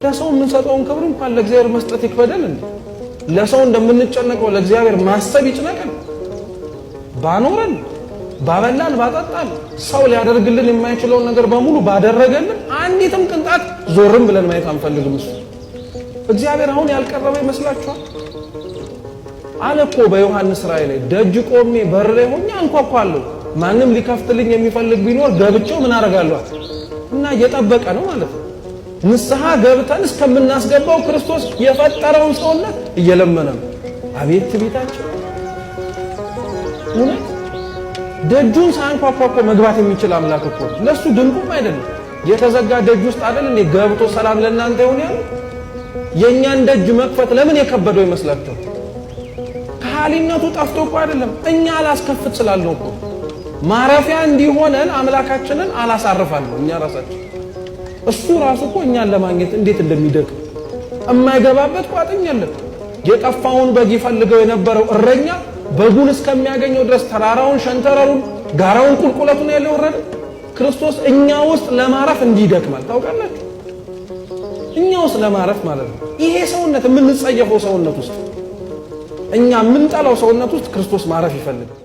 ለሰው የምንሰጠውን ክብር እንኳን ለእግዚአብሔር መስጠት ይከበዳል እንዴ? ለሰው እንደምንጨነቀው ለእግዚአብሔር ማሰብ ይጭነቀን? ባኖረን ባበላን ባጠጣን ሰው ሊያደርግልን የማይችለውን ነገር በሙሉ ባደረገልን አንዲትም ቅንጣት ዞርም ብለን ማየት አንፈልግም። እሱ እግዚአብሔር አሁን ያልቀረበ ይመስላችኋል? አለ እኮ በዮሐንስ ራእይ ላይ ደጅ ቆሜ በር ላይ ሆኜ አንኳኳለሁ፣ ማንም ሊከፍትልኝ የሚፈልግ ቢኖር ገብቼው ምን አደርጋለሁ እና እየጠበቀ ነው ማለት ነው። ንስሐ ገብተን እስከምናስገባው ክርስቶስ የፈጠረውን ሰውነት እየለመነ ነው። አቤት ትዕቢታችን! እውነት ደጁን ሳንኳኳ መግባት የሚችል አምላክ እኮ ለሱ ድንቁም አይደለም። የተዘጋ ደጅ ውስጥ አይደል እንዴ ገብቶ ሰላም ለእናንተ ይሁን ያለው? የኛን ደጅ መክፈት ለምን የከበደው ይመስላችኋል? ከሃሊነቱ ጠፍቶ እኮ አይደለም፣ እኛ አላስከፍት ስላልነው እኮ ማረፊያ እንዲሆነን አምላካችንን አላሳርፋለሁ እኛ ራሳችን። እሱ ራሱ እኮ እኛን ለማግኘት እንዴት እንደሚደቅ የማይገባበት ቋጥኝ የለም። የጠፋውን በግ ይፈልገው የነበረው እረኛ በጉን እስከሚያገኘው ድረስ ተራራውን፣ ሸንተረሩን፣ ጋራውን፣ ቁልቁለቱን ያለው ወረደ። ክርስቶስ እኛ ውስጥ ለማረፍ እንዲደክማል ታውቃላችሁ። እኛ ውስጥ ለማረፍ ማለት ነው። ይሄ ሰውነት የምንጸየፈው ሰውነት ውስጥ እኛ የምንጠላው ሰውነት ውስጥ ክርስቶስ ማረፍ ይፈልጋል።